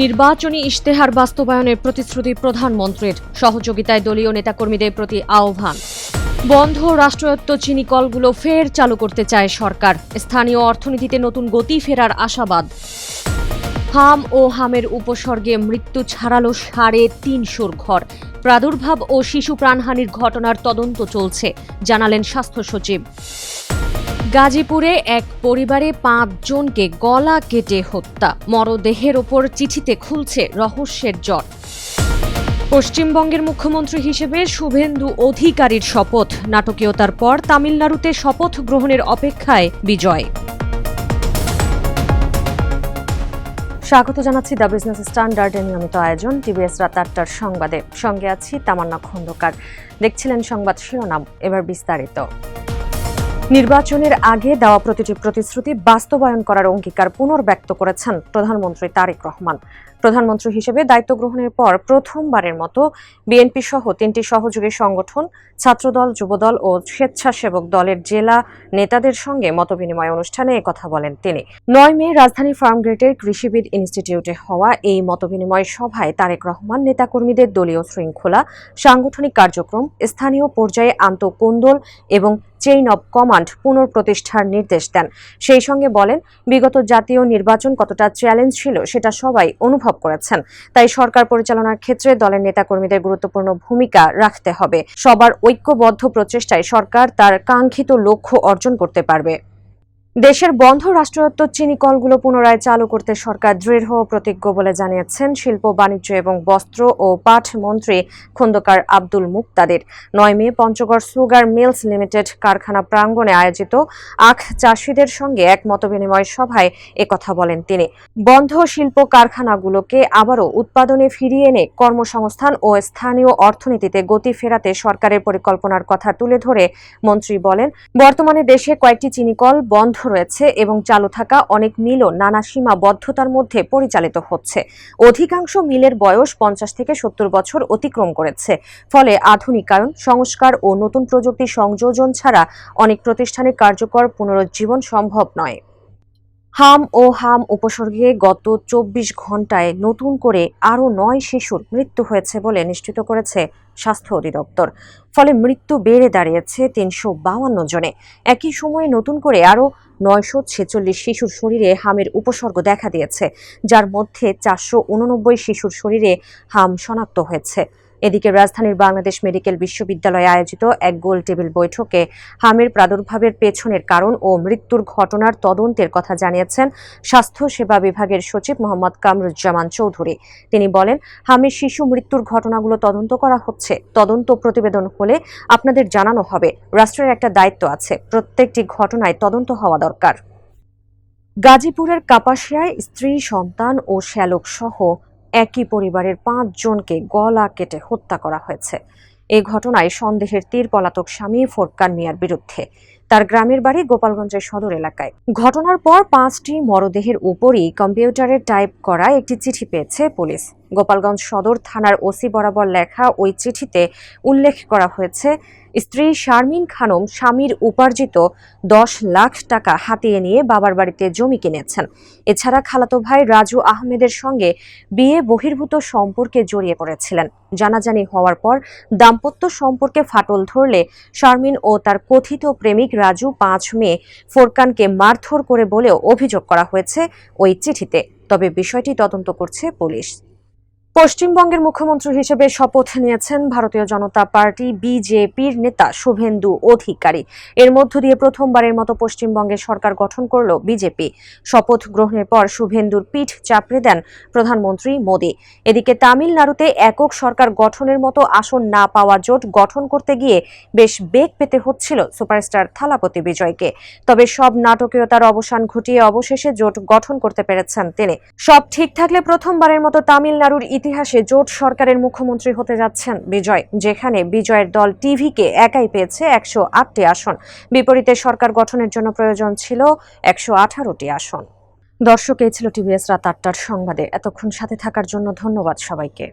নির্বাচনী ইশতেহার বাস্তবায়নের প্রতিশ্রুতি প্রধানমন্ত্রীর, সহযোগিতায় দলীয় নেতাকর্মীদের প্রতি আহ্বান। বন্ধ রাষ্ট্রায়ত্ত চিনি কলগুলো ফের চালু করতে চায় সরকার, স্থানীয় অর্থনীতিতে নতুন গতি ফেরার আশাবাদ। হাম ও হামের উপসর্গে মৃত্যু ছাড়ালো ৩৫০ ঘর, প্রাদুর্ভাব ও শিশু প্রাণহানির ঘটনার তদন্ত চলছে, জানালেন স্বাস্থ্য সচিব। গাজীপুরে এক পরিবারে ৫ জনকে গলা কেটে হত্যা, মরদেহের ওপর চিঠিতে খুলছে রহস্যের জট। পশ্চিমবঙ্গের মুখ্যমন্ত্রী হিসেবে শুভেন্দু অধিকারীর শপথ, নাটকীয়তার পর তামিলনাড়ুতে শপথ গ্রহণের অপেক্ষায় বিজয়। স্বাগত জানাচ্ছি দ্য বিজনেস স্ট্যান্ডার্ডের নিয়মিত আয়োজন টিভিএস রাত ৮টার সংবাদে। সঙ্গে আছি তামান্না খন্দকার। দেখছিলেন সংবাদ শিরোনাম, এবার বিস্তারিত। নির্বাচনের আগে দেওয়া প্রতিটি প্রতিশ্রুতি বাস্তবায়ন করার অঙ্গীকার পুনর্ব্যক্ত করেছেন প্রধানমন্ত্রী তারেক রহমান। প্রধানমন্ত্রী হিসেবে দায়িত্ব গ্রহণের পর প্রথমবারের মতো বিএনপি সহ ৩টি সহযোগী সংগঠন, ছাত্রদল, যুবদল ও স্বেচ্ছাসেবক দলের জেলা নেতাদের সঙ্গে মতবিনিময় অনুষ্ঠানে একথা বলেন তিনি। ৯ মে রাজধানী ফার্মগেটের কৃষিবিদ ইনস্টিটিউটে হওয়া এই মতবিনিময় সভায় তারেক রহমান নেতাকর্মীদের দলীয় শৃঙ্খলা, সাংগঠনিক কার্যক্রম, স্থানীয় পর্যায়ে আন্তঃকোন্দল এবং চেইন অব কমান্ড পুনঃপ্রতিষ্ঠার নির্দেশ দেন। সেই সঙ্গে বলেন, বিগত জাতীয় নির্বাচন কতটা চ্যালেঞ্জ ছিল সেটা সবাই অনুভব করেছেন। তাই সরকার পরিচালনার ক্ষেত্রে দলের নেতাকর্মীদের গুরুত্বপূর্ণ ভূমিকা রাখতে হবে। সবার ঐক্যবদ্ধ প্রচেষ্টায় সরকার তার কাঙ্ক্ষিত লক্ষ্য অর্জন করতে পারবে। দেশের বন্ধ রাষ্ট্রায়ত্ত চিনি কলগুলো পুনরায় চালু করতে সরকার দৃঢ় প্রতিজ্ঞ বলে জানিয়েছেন শিল্প, বাণিজ্য এবং বস্ত্র ও পাট মন্ত্রী খন্দকার আব্দুল মুক্তাদির। ৯ মে পঞ্চগড় সুগার মিলস লিমিটেড কারখানা প্রাঙ্গণে আয়োজিত আখ চাষিদের সঙ্গে এক মতবিনিময় সভায় একথা বলেন তিনি। বন্ধ শিল্প কারখানাগুলোকে আবারও উৎপাদনে ফিরিয়ে এনে কর্মসংস্থান ও স্থানীয় অর্থনীতিতে গতি ফেরাতে সরকারের পরিকল্পনার কথা তুলে ধরে মন্ত্রী বলেন, বর্তমানে দেশে কয়েকটি চিনিকল বন্ধ রয়েছে এবং চালু থাকা অনেক মিলও নানা সীমাবদ্ধতার মধ্যে পরিচালিত হচ্ছে। অধিকাংশ মিলের বয়স ৫০ থেকে ৭০ বছর অতিক্রম করেছে। ফলে আধুনিকায়ন, সংস্কার ও নতুন প্রযুক্তি সংযোজন ছাড়া অনেক প্রতিষ্ঠানের কার্যকর পুনরুজ্জীবন সম্ভব নয়। হাম ও হাম উপসর্গে গত ২৪ ঘণ্টায় নতুন করে আরও ৯ শিশুর মৃত্যু হয়েছে বলে নিশ্চিত করেছে স্বাস্থ্য অধিদপ্তর। ফলে মৃত্যু বেড়ে দাঁড়িয়েছে ৩৫২ জনে। একই সময়ে নতুন করে আরও ৯৪৬ শিশুর শরীরে হামের উপসর্গ দেখা দিয়েছে, যার মধ্যে ৪৮৯ শিশুর শরীরে হাম শনাক্ত হয়েছে। এদিকে রাজধানীর বাংলাদেশ মেডিকেল বিশ্ববিদ্যালয়ে আয়োজিত এক গোল টেবিল বৈঠকে হামের প্রাদুর্ভাবের পেছনের কারণ ও মৃত্যুর ঘটনার তদন্তের কথা জানিয়েছেন স্বাস্থ্য সেবা বিভাগের সচিব মোহাম্মদ কামরুজ্জামান চৌধুরী। তিনি বলেন, হামের শিশু মৃত্যুর ঘটনাগুলো তদন্ত করা হচ্ছে। তদন্ত প্রতিবেদন হলে আপনাদের জানানো হবে। রাষ্ট্রের একটা দায়িত্ব আছে, প্রত্যেকটি ঘটনায় তদন্ত হওয়া দরকার। গাজীপুরের কাপাসিয়ায় স্ত্রী, সন্তান ও শ্যালক সহ একই পরিবারের ৫ জনকে গলা কেটে হত্যা করা হয়েছে। এই ঘটনায় সন্দেহের তীর পলাতক স্বামী ফোরকান মিয়ার বিরুদ্ধে। তার গ্রামের বাড়ি গোপালগঞ্জের সদর এলাকায়। ঘটনার পর ৫টি মরদেহের উপরই কম্পিউটারে টাইপ করা একটি চিঠি পেয়েছে পুলিশ। গোপালগঞ্জ সদর থানার ওসি বরাবর লেখা ওই চিঠিতে উল্লেখ করা হয়েছে, স্ত্রী শারমিন খানম স্বামীর উপার্জিত ১০ লাখ টাকা হাতিয়ে নিয়ে বাবার বাড়িতে জমি কিনেছেন। এছাড়া খালাতো ভাই রাজু আহমেদের সঙ্গে বিয়ে বহির্ভূত সম্পর্কে জড়িয়ে পড়েছিলেন। জানাজানি হওয়ার পর দাম্পত্য সম্পর্কে ফাটল ধরলে শারমিন ও তার কথিত প্রেমিক রাজু ৫ মে ফোরকানকে মারধর করে বলেও অভিযোগ করা হয়েছে ওই চিঠিতে। তবে বিষয়টি তদন্ত করছে পুলিশ। পশ্চিমবঙ্গের মুখ্যমন্ত্রী হিসেবে শপথ নিয়েছেন ভারতীয় জনতা পার্টি বিজেপির নেতা শুভেন্দু অধিকারী। এর মধ্য দিয়ে প্রথমবারের মতো পশ্চিমবঙ্গে সরকার গঠন করল বিজেপি। শপথ গ্রহণের পর শুভেন্দুর পিঠ চাপড়ে দেন প্রধানমন্ত্রী মোদী। এদিকে তামিলনাড়ুতে একক সরকার গঠনের মতো আসন না পাওয়া জোট গঠন করতে গিয়ে বেশ বেগ পেতে হচ্ছিল সুপারস্টার থালাপতি বিজয়কে। তবে সব নাটকীয়তার অবসান ঘটিয়ে অবশেষে জোট গঠন করতে পেরেছেন তিনি। সব ঠিক থাকলে প্রথমবারের মতো তামিলনাড়ুর ইতিহাসে জোট সরকারের মুখ্যমন্ত্রী হতে যাচ্ছেন বিজয়, যেখানে বিজয়ের দল টিভিকে একাই পেয়েছে ১০৮টি আসন। বিপরীতে সরকার গঠনের জন্য প্রয়োজন ছিল ১১৮টি আসন। দর্শক, এই ছিল টিভিএস রাত ৮টার সংবাদে। এতক্ষণ সাথে থাকার জন্য ধন্যবাদ সবাইকে।